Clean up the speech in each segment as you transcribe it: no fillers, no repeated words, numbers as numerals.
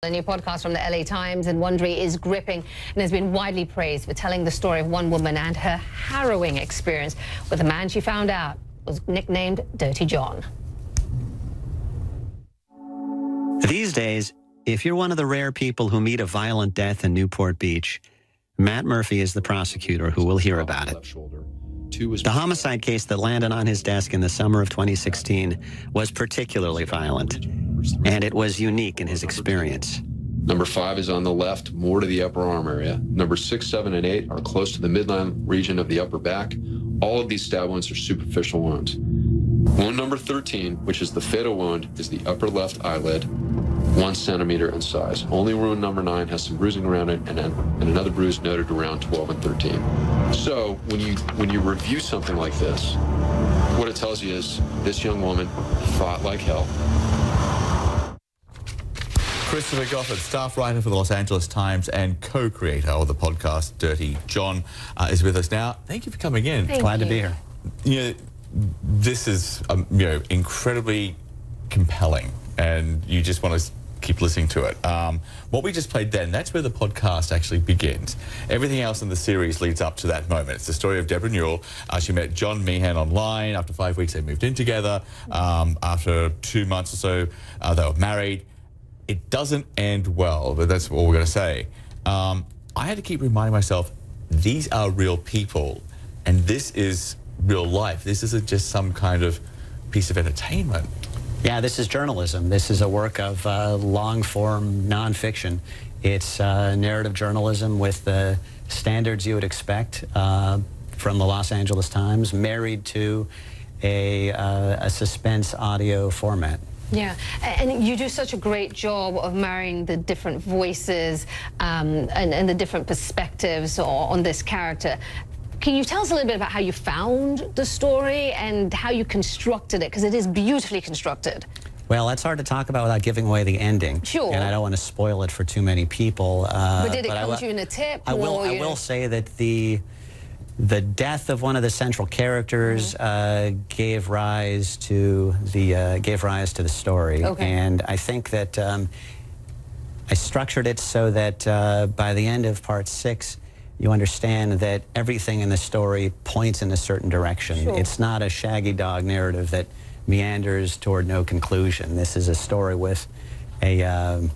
A new podcast from the LA Times and Wondery is gripping and has been widely praised for telling the story of one woman and her harrowing experience with a man she found out was nicknamed Dirty John. These days, if you're one of the rare people who meet a violent death in Newport Beach, Matt Murphy is the prosecutor who will hear about it. The homicide case that landed on his desk in the summer of 2016 was particularly violent, and it was unique in his experience. Number 5 is on the left, more to the upper arm area. Number 6, 7, and 8 are close to the midline region of the upper back. All of these stab wounds are superficial wounds. Wound number 13, which is the fatal wound, is the upper left eyelid, 1 centimeter in size. Only wound number 9 has some bruising around it, and another bruise noted around 12 and 13. So when you review something like this, what it tells you is this young woman fought like hell. Christopher Goffard, staff writer for the Los Angeles Times and co-creator of the podcast Dirty John, is with us now. Thank you for coming in. Glad to be here. You know, this is incredibly compelling, and you just want to keep listening to it. What we just played then, that's where the podcast actually begins. Everything else in the series leads up to that moment. It's the story of Deborah Newell. She met John Meehan online. After 5 weeks, they moved in together. After 2 months or so, they were married. It doesn't end well, but that's all we're going to say. I had to keep reminding myself, these are real people, and this is real life. This isn't just some kind of piece of entertainment. Yeah, this is journalism. This is a work of long-form nonfiction. It's narrative journalism with the standards you would expect from the Los Angeles Times, married to a suspense audio format. Yeah, and you do such a great job of marrying the different voices and the different perspectives on this character. Can you tell us a little bit about how you found the story and how you constructed it? Because it is beautifully constructed. Well, that's hard to talk about without giving away the ending. Sure. And I don't want to spoil it for too many people. But did it come to you in a tip? I will say that the death of one of the central characters gave rise to the story. Okay. And I think that I structured it so that by the end of part 6, you understand that everything in the story points in a certain direction. Sure. It's not a shaggy dog narrative that meanders toward no conclusion. This is a story with a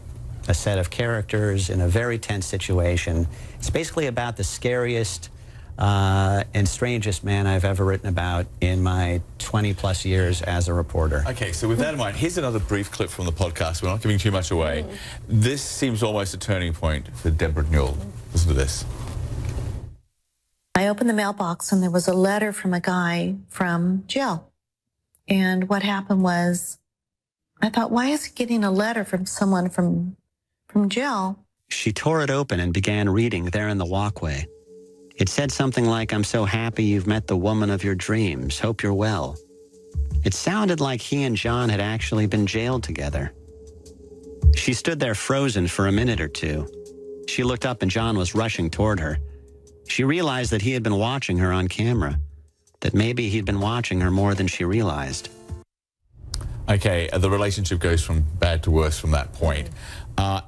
set of characters in a very tense situation. It's basically about the scariest and strangest man I've ever written about in my 20-plus years as a reporter. Okay, so with that in mind, here's another brief clip from the podcast. We're not giving too much away. This seems almost a turning point for Deborah Newell. Listen to this. I opened the mailbox and there was a letter from a guy from jail. And what happened was, I thought, why is he getting a letter from someone from jail? She tore it open and began reading there in the walkway. It said something like, "I'm so happy you've met the woman of your dreams. Hope you're well." It sounded like he and John had actually been jailed together. She stood there frozen for a minute or two. She looked up and John was rushing toward her. She realized that he had been watching her on camera, that maybe he'd been watching her more than she realized. Okay, the relationship goes from bad to worse from that point. And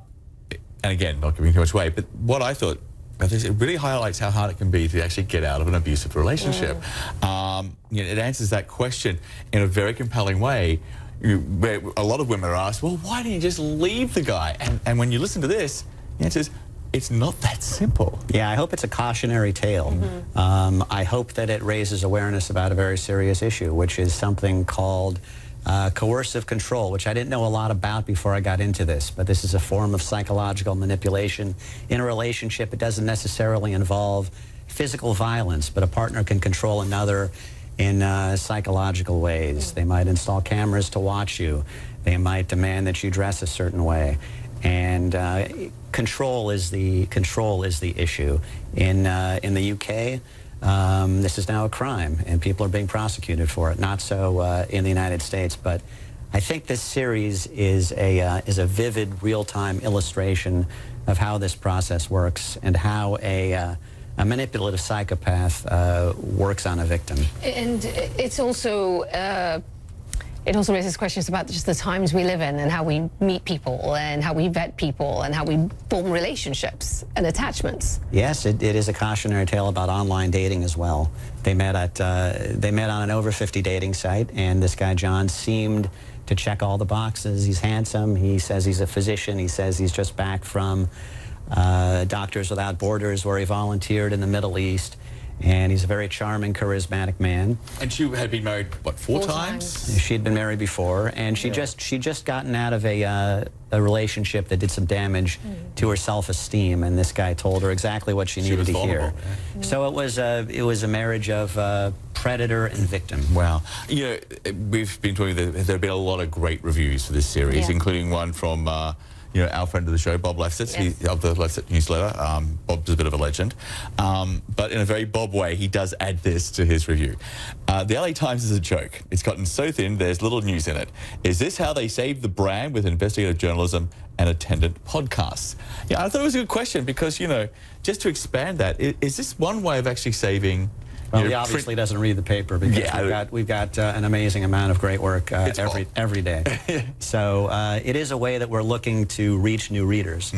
again, not giving too much away, but what I thought, it really highlights how hard it can be to actually get out of an abusive relationship. It answers that question in a very compelling way, where a lot of women are asked, well, why didn't you just leave the guy? And when you listen to this, the answer is, it's not that simple. Yeah, I hope it's a cautionary tale. I hope that it raises awareness about a very serious issue, which is something called coercive control, which I didn't know a lot about before I got into this, but this is a form of psychological manipulation in a relationship. It doesn't necessarily involve physical violence, but a partner can control another in psychological ways. They might install cameras to watch you. They might demand that you dress a certain way. And control is the issue. In the UK, this is now a crime, and people are being prosecuted for it. Not so in the United States, but I think this series is a vivid, real-time illustration of how this process works and how a manipulative psychopath works on a victim. And it's also It also raises questions about just the times we live in and how we meet people and how we vet people and how we form relationships and attachments. Yes, it is a cautionary tale about online dating as well. They met on an over 50 dating site, and this guy John seemed to check all the boxes. He's handsome. He says he's a physician. He says he's just back from Doctors Without Borders, where he volunteered in the Middle East. And he's a very charming, charismatic man. And she had been married, what, four times? She'd been married before, and she'd just gotten out of a relationship that did some damage to her self-esteem, and this guy told her exactly what she needed to hear. Yeah. So it was a marriage of predator and victim. Wow. You know, we've been talking, there have been a lot of great reviews for this series, including one from you know, our friend of the show, Bob Lefsetz, of the Lefsetz newsletter. Bob's a bit of a legend. But in a very Bob way, he does add this to his review. The LA Times is a joke. It's gotten so thin, there's little news in it. Is this how they save the brand with investigative journalism and attendant podcasts? Yeah, I thought it was a good question because, you know, just to expand that, is this one way of actually saving... Well, he obviously doesn't read the paper because we've got an amazing amount of great work every day. So it is a way that we're looking to reach new readers.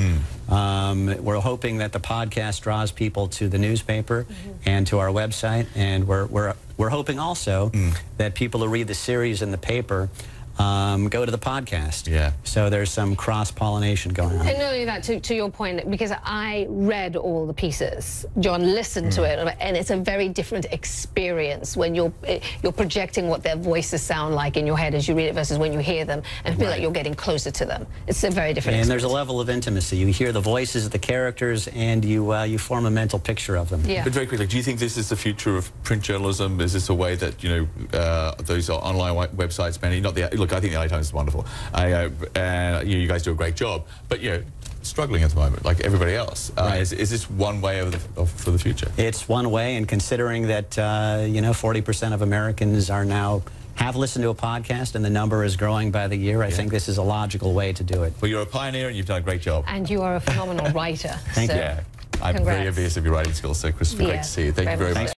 We're hoping that the podcast draws people to the newspaper and to our website, and we're hoping also that people who read the series in the paper go to the podcast. Yeah. So there's some cross-pollination going on. And not only that, to your point, because I read all the pieces, John listened to it, and it's a very different experience when you're projecting what their voices sound like in your head as you read it versus when you hear them and feel like you're getting closer to them. It's a very different experience. And there's a level of intimacy. You hear the voices of the characters, and you form a mental picture of them. Yeah. But very quickly, do you think this is the future of print journalism? Is this a way that, you know, those online websites, not the... Look, I think the LA Times is wonderful. You guys do a great job, but you know, struggling at the moment, like everybody else. Is this one way for the future? It's one way, and considering that you know, 40% of Americans have listened to a podcast, and the number is growing by the year, I think this is a logical way to do it. Well, you're a pioneer, and you've done a great job. And you are a phenomenal writer. Thank you. Yeah, I'm very envious of your writing skills, so Christopher, great to see you. Thank you very much.